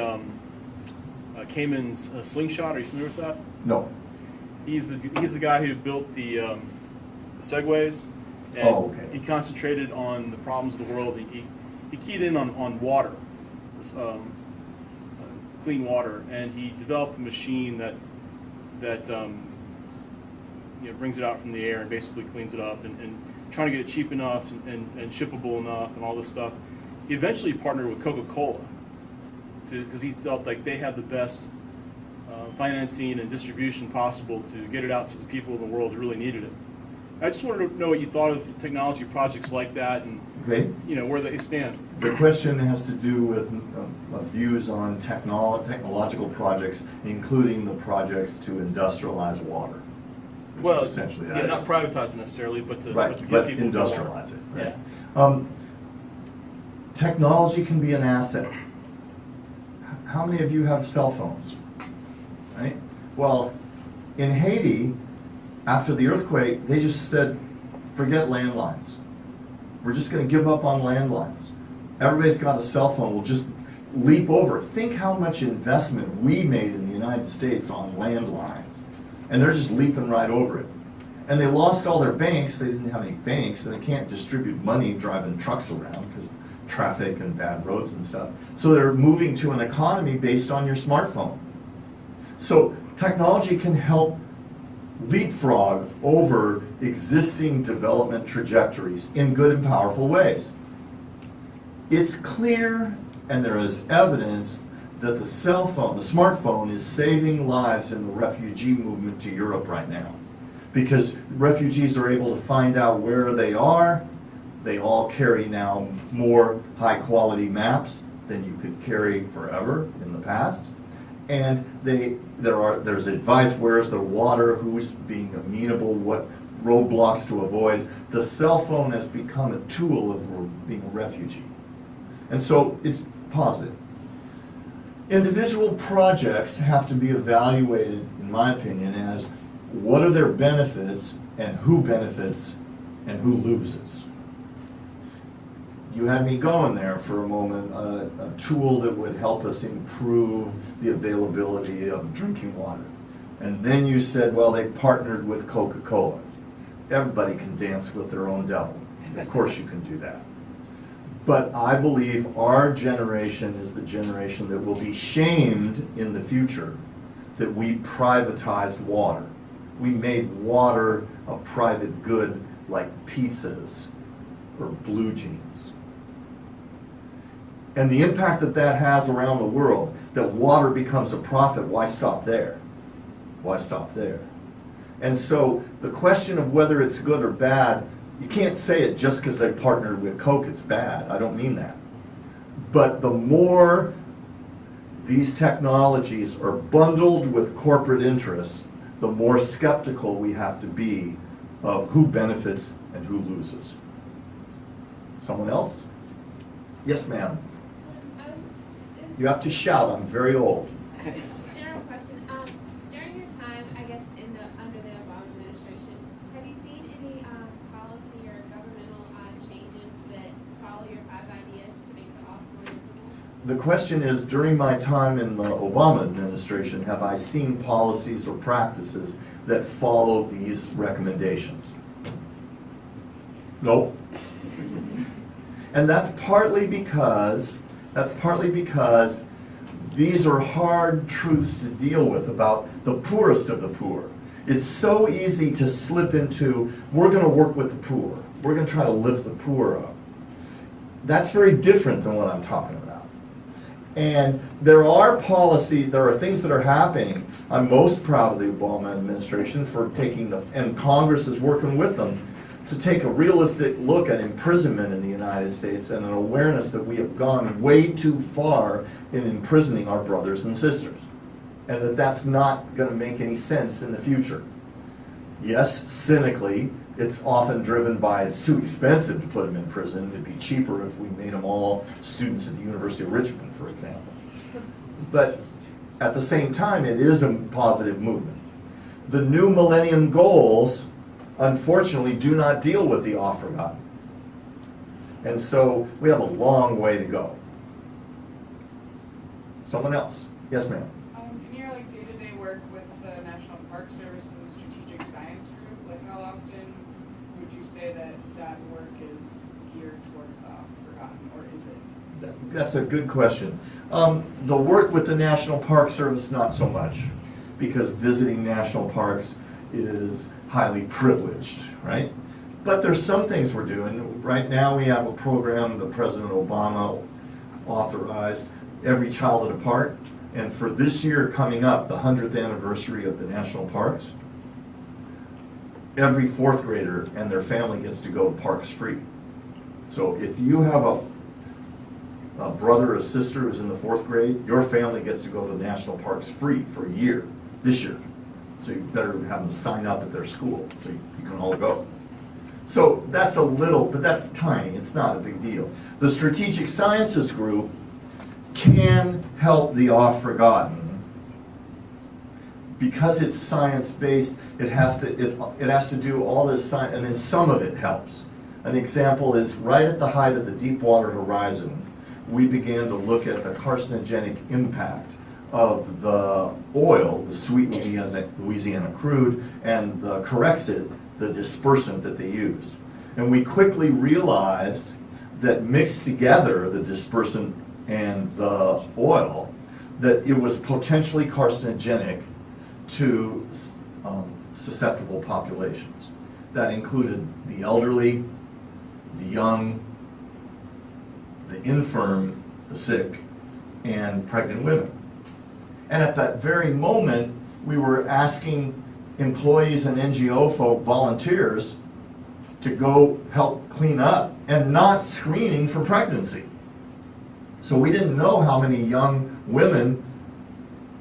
Cayman's Slingshot. Are you familiar with that? No. He's the guy who built the Segways. And Oh, okay. he concentrated on the problems of the world. He keyed in on water, clean water, and he developed a machine that brings it out from the air and basically cleans it up, and trying to get it cheap enough and shippable enough and all this stuff. He eventually partnered with Coca-Cola because he felt like they had the best financing and distribution possible to get it out to the people in the world who really needed it. I just wanted to know what you thought of technology projects like that, and Okay. where they stand. The question has to do with views on technological projects, including the projects to industrialize water. which Well, is essentially yeah, that not is. privatize it necessarily, but to Right, get but people industrialize it. Yeah. Right. Technology can be an asset. How many of you have cell phones? Right? Well, in Haiti, after the earthquake, they just said, forget landlines. We're just going to give up on landlines. Everybody's got a cell phone. We'll just leap over. Think how much investment we made in the United States on landlines. And they're just leaping right over it. And they lost all their banks. They didn't have any banks, and they can't distribute money driving trucks around because traffic and bad roads and stuff. So they're moving to an economy based on your smartphone. So technology can help leapfrog over existing development trajectories in good and powerful ways. It's clear, and there is evidence, that the cell phone, the smartphone, is saving lives in the refugee movement to Europe right now. Because refugees are able to find out where they are. They all carry now more high quality maps than you could carry forever in the past. And there's advice, where's the water, who's being amenable, what roadblocks to avoid. The cell phone has become a tool of being a refugee. And so it's positive. Individual projects have to be evaluated, in my opinion, as what are their benefits and who benefits and who loses. You had me going there for a moment, a tool that would help us improve the availability of drinking water. And then you said, well, they partnered with Coca-Cola. Everybody can dance with their own devil. Of course you can do that. But I believe our generation is the generation that will be shamed in the future that we privatized water. We made water a private good like pizzas or blue jeans. And the impact that that has around the world, that water becomes a profit, why stop there? Why stop there? And so the question of whether it's good or bad, you can't say it just because they partnered with Coke, it's bad. I don't mean that. But the more these technologies are bundled with corporate interests, the more skeptical we have to be of who benefits and who loses. Someone else? Yes, ma'am. You have to shout, I'm very old. General question. During your time, I guess, under the Obama administration, have you seen any policy or governmental changes that follow your 5 ideas to make the off more visible? The question is, during my time in the Obama administration, have I seen policies or practices that follow these recommendations? Nope. And that's partly because these are hard truths to deal with about the poorest of the poor. It's so easy to slip into, we're going to work with the poor. We're going to try to lift the poor up. That's very different than what I'm talking about. And there are policies, there are things that are happening. I'm most proud of the Obama administration for taking and Congress is working with them to take a realistic look at imprisonment in the United States and an awareness that we have gone way too far in imprisoning our brothers and sisters. And that that's not going to make any sense in the future. Yes, cynically, it's often driven by it's too expensive to put them in prison. It'd be cheaper if we made them all students at the University of Richmond, for example. But at the same time, it is a positive movement. The new Millennium Goals, unfortunately, do not deal with the oft-forgotten. And so we have a long way to go. Someone else? Yes, ma'am. In your day-to-day work with the National Park Service and the Strategic Science Group, how often would you say that work is geared towards the oft-forgotten, or is it? That's a good question. The work with the National Park Service, not so much, because visiting national parks is highly privileged, right? But there's some things we're doing. Right now we have a program that President Obama authorized, Every Child at a Park. And for this year coming up, the 100th anniversary of the national parks, every fourth grader and their family gets to go to parks free. So if you have a brother or sister who's in the fourth grade, your family gets to go to the national parks free for a year, this year. So you better have them sign up at their school so you can all go. So that's a little, but that's tiny, it's not a big deal. The Strategic Sciences Group can help the oft-forgotten. Because it's science-based, it has to do all this science, and then some of it helps. An example is right at the height of the Deepwater Horizon, we began to look at the carcinogenic impact of the oil, the sweet Louisiana crude, and the Corexit, the dispersant that they used. And we quickly realized that mixed together, the dispersant and the oil, that it was potentially carcinogenic to susceptible populations. That included the elderly, the young, the infirm, the sick, and pregnant women. And at that very moment, we were asking employees and NGO folk, volunteers, to go help clean up and not screening for pregnancy. So we didn't know how many young women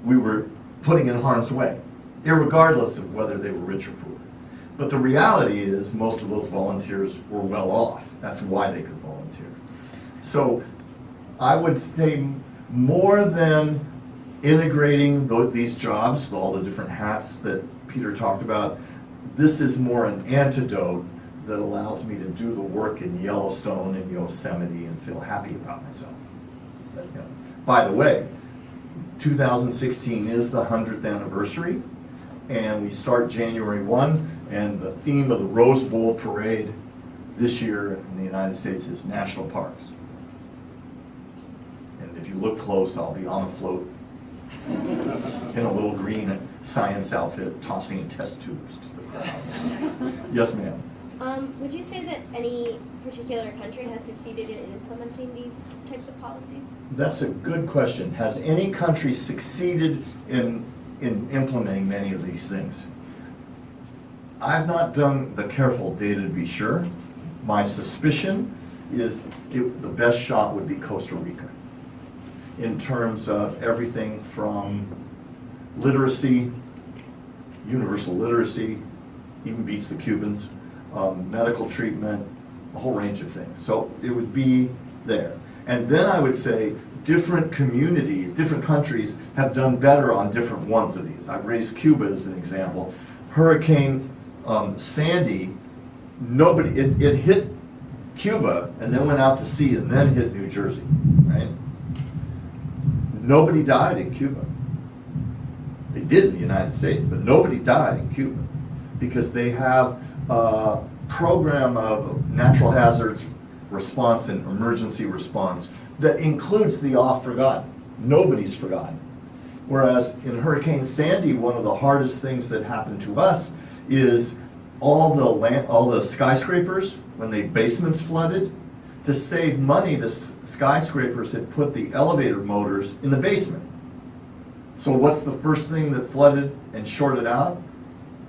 we were putting in harm's way, irregardless of whether they were rich or poor. But the reality is most of those volunteers were well off. That's why they could volunteer. So I would say more than integrating these jobs, all the different hats that Peter talked about, this is more an antidote that allows me to do the work in Yellowstone and Yosemite and feel happy about myself. You know, by the way, 2016 is the 100th anniversary, and we start January 1, and the theme of the Rose Bowl Parade this year in the United States is national parks. And if you look close, I'll be on a float in a little green science outfit, tossing test tubes to the crowd. Yes, ma'am. Would you say that any particular country has succeeded in implementing these types of policies? That's a good question. Has any country succeeded in implementing many of these things? I've not done the careful data to be sure. My suspicion is the best shot would be Costa Rica in terms of everything from literacy, universal literacy, even beats the Cubans, medical treatment, a whole range of things. So it would be there. And then I would say different communities, different countries have done better on different ones of these. I've raised Cuba as an example. Hurricane Sandy, it hit Cuba and then went out to sea and then hit New Jersey, right? Nobody died in Cuba. They did in the United States, but nobody died in Cuba because they have program of natural hazards response and emergency response that includes the oft-forgotten. Nobody's forgotten. Whereas in Hurricane Sandy, one of the hardest things that happened to us is all the skyscrapers, when the basements flooded, to save money, the skyscrapers had put the elevator motors in the basement. So what's the first thing that flooded and shorted out?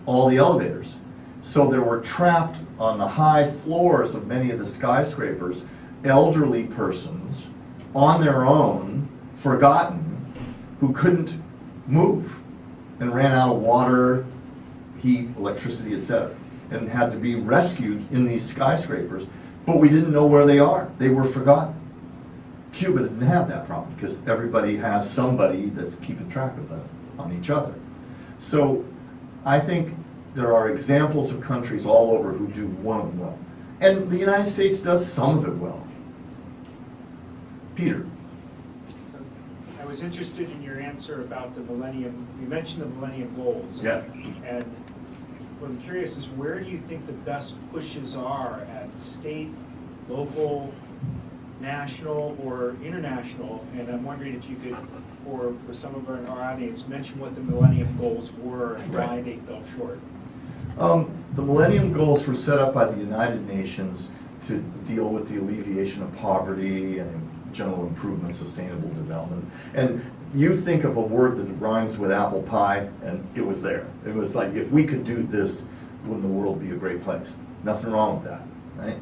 All the elevators. So there were trapped on the high floors of many of the skyscrapers, elderly persons on their own, forgotten, who couldn't move and ran out of water, heat, electricity, etc., and had to be rescued in these skyscrapers. But we didn't know where they are. They were forgotten. Cuba didn't have that problem because everybody has somebody that's keeping track of them on each other. So I think there are examples of countries all over who do one of them well. And the United States does some of it well. Peter. So I was interested in your answer about the millennium, you mentioned the millennium goals. Yes. And what I'm curious is, where do you think the best pushes are at state, local, national, or international? And I'm wondering if you could, for some of our audience, mention what the millennium goals were and why they fell short. The Millennium Goals were set up by the United Nations to deal with the alleviation of poverty and general improvement, sustainable development. And you think of a word that rhymes with apple pie, and it was there. It was like, if we could do this, wouldn't the world be a great place? Nothing wrong with that, right?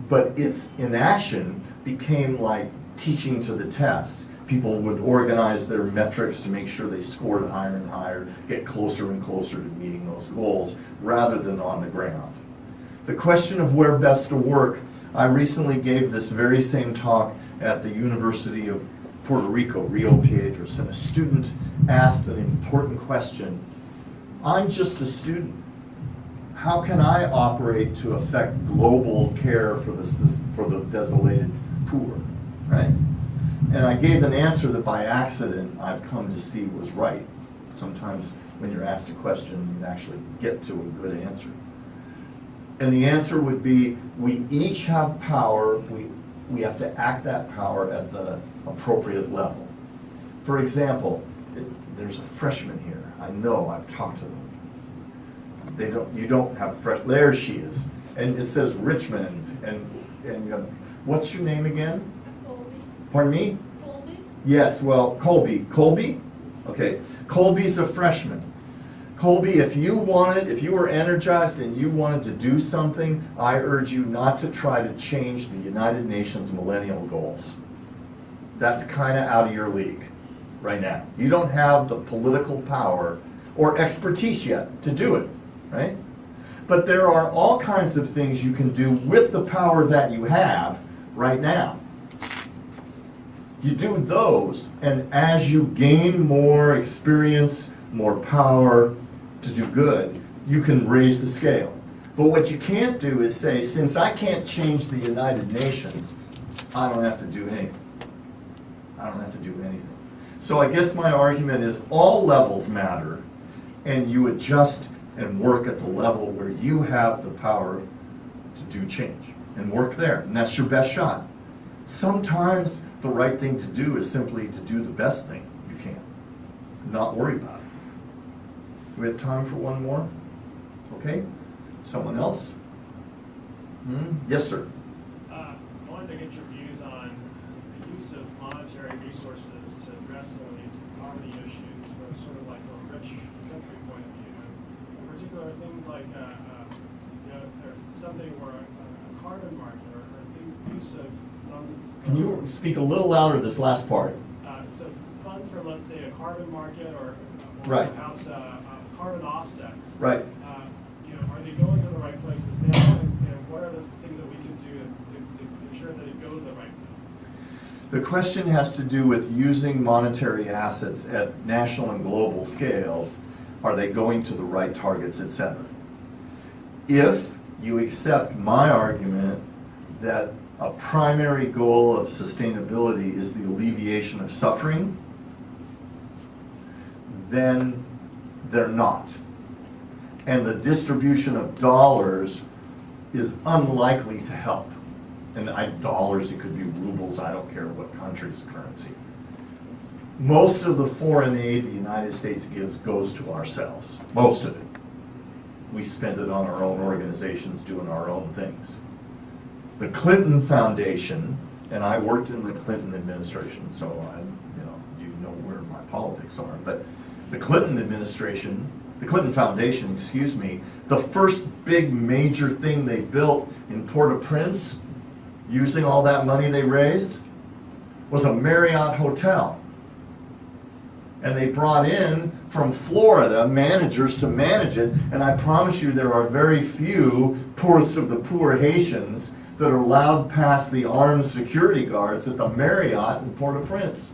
But its inaction became like teaching to the test. People would organize their metrics to make sure they scored higher and higher, get closer and closer to meeting those goals, rather than on the ground. The question of where best to work, I recently gave this very same talk at the University of Puerto Rico, Rio Piedras, and a student asked an important question. I'm just a student. How can I operate to affect global care for the desolated poor, right? And I gave an answer that by accident I've come to see was right. Sometimes when you're asked a question, you actually get to a good answer. And the answer would be, we each have power, we have to act that power at the appropriate level. For example, there's a freshman here. I know, I've talked to them. You don't have there she is. And it says Richmond, and what's your name again? Colby. Pardon me? Colby? Yes, well, Colby. Colby? Okay. Colby's a freshman. Colby, if you were energized and you wanted to do something, I urge you not to try to change the United Nations Millennium Goals. That's kind of out of your league right now. You don't have the political power or expertise yet to do it, right? But there are all kinds of things you can do with the power that you have right now. You do those, and as you gain more experience, more power to do good, you can raise the scale. But what you can't do is say, since I can't change the United Nations, I don't have to do anything. I don't have to do anything. So I guess my argument is all levels matter, and you adjust and work at the level where you have the power to do change, and work there, and that's your best shot. Sometimes the right thing to do is simply to do the best thing you can, not worry about it. Do we have time for one more? Okay, someone else? Yes, sir. I wanted to get your views on the use of monetary resources to address some of these poverty issues from sort of like a rich country point of view. In particular, things like, if there's something where a carbon market or the use of funds. Can you speak a little louder this last part? So funds from, let's say, a carbon market or Right. perhaps carbon offsets. Right. Are they going to the right places now? And what are the things that we can do to ensure that they go to the right places? The question has to do with using monetary assets at national and global scales. Are they going to the right targets, etc.? If you accept my argument that a primary goal of sustainability is the alleviation of suffering, then they're not. And the distribution of dollars is unlikely to help. And dollars, it could be rubles, I don't care what country's currency. Most of the foreign aid the United States gives goes to ourselves, most of it. We spend it on our own organizations doing our own things. The Clinton Foundation, and I worked in the Clinton administration, so you know where my politics are, but the Clinton administration, the Clinton Foundation, excuse me, the first big major thing they built in Port-au-Prince, using all that money they raised, was a Marriott hotel. And they brought in from Florida managers to manage it, and I promise you there are very few poorest of the poor Haitians that are allowed past the armed security guards at the Marriott in Port-au-Prince.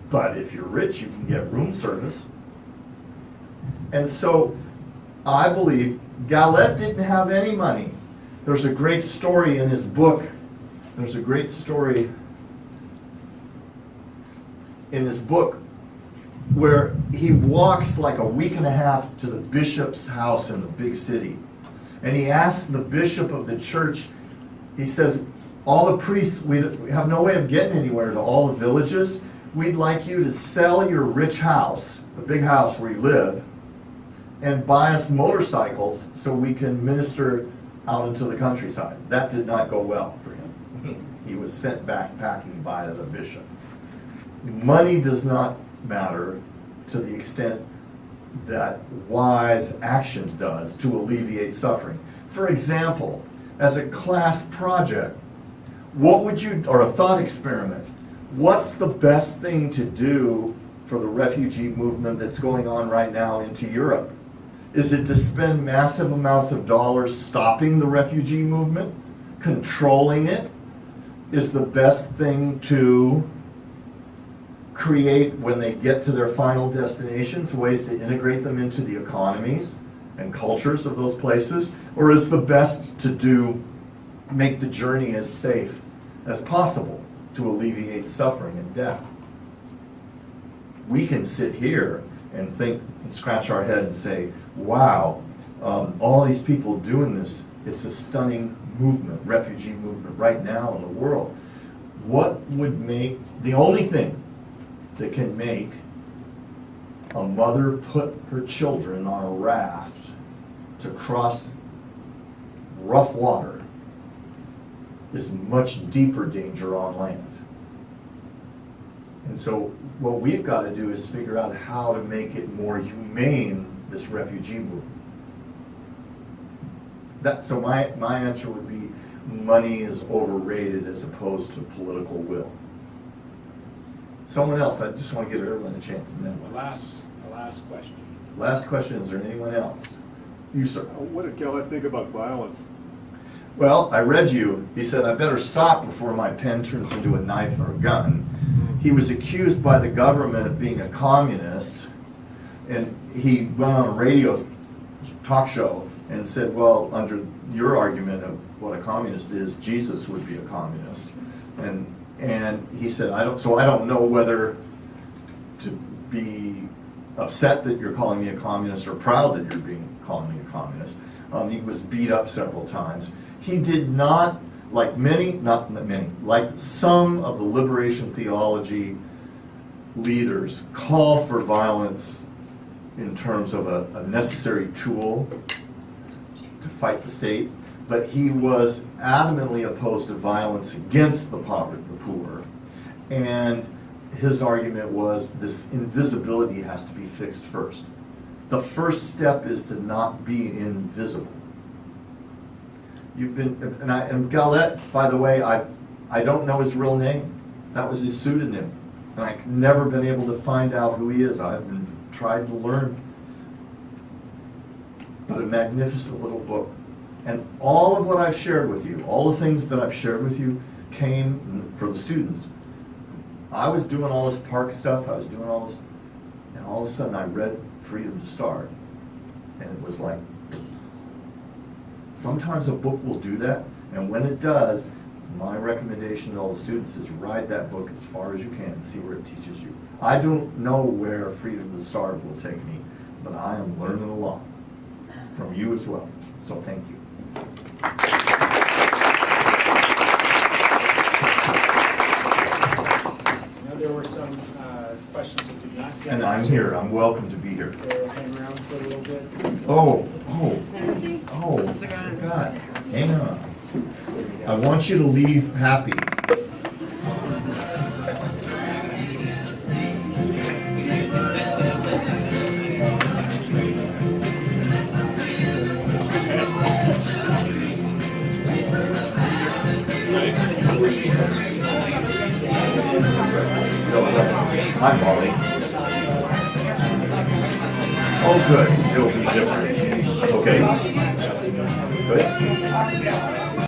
But if you're rich, you can get room service. And so I believe Gallet didn't have any money. There's a great story in his book. There's a great story in his book where he walks like a week and a half to the bishop's house in the big city. And he asks the bishop of the church, he says, all the priests, we have no way of getting anywhere to all the villages. We'd like you to sell your rich house, the big house where you live, and buy us motorcycles so we can minister out into the countryside. That did not go well for him. He was sent back packing by the bishop. Money does not matter to the extent that wise action does to alleviate suffering. For example, as a class project, what would you, or a thought experiment, what's the best thing to do for the refugee movement that's going on right now into Europe? Is it to spend massive amounts of dollars stopping the refugee movement, controlling it? Is the best thing to create, when they get to their final destinations, ways to integrate them into the economies and cultures of those places? Or is the best to do, make the journey as safe as possible to alleviate suffering and death? We can sit here and think and scratch our head and say, wow, all these people doing this, it's a stunning movement, refugee movement right now in the world. What would make, the only thing that can make a mother put her children on a raft to cross rough water is much deeper danger on land. And so what we've got to do is figure out how to make it more humane, this refugee movement. So my answer would be money is overrated as opposed to political will. Someone else, I just want to give everyone a chance. And then The last question. last question, is there anyone else? You, sir. What did Gallet think about violence? Well, I read you. He said, I better stop before my pen turns into a knife or a gun. He was accused by the government of being a communist, and he went on a radio talk show and said, well, under your argument of what a communist is, Jesus would be a communist. And he said, I don't know whether to be upset that you're calling me a communist or proud that you're calling me a communist. He was beat up several times. He did not, like some of the liberation theology leaders, call for violence in terms of a necessary tool to fight the state, but he was adamantly opposed to violence against the poverty, the poor, and his argument was this invisibility has to be fixed first. The first step is to not be invisible. And Gallet, by the way, I don't know his real name. That was his pseudonym. And I've never been able to find out who he is. I've been trying to learn. But a magnificent little book. And all of what I've shared with you, all the things that I've shared with you came for the students. I was doing all this park stuff, I was doing all this, and all of a sudden I read Freedom to Start. And it was like, sometimes a book will do that, and when it does, my recommendation to all the students is ride that book as far as you can and see where it teaches you. I don't know where Freedom to Start will take me, but I am learning a lot from you as well. So thank you. I know there were some questions that did not get And I'm answered. here, I'm welcome to be here. We'll hang around for a little bit. Oh, forgot. Hang on. I want you to leave happy. Hi, Molly. Oh, good. It'll be different. Okay. Good.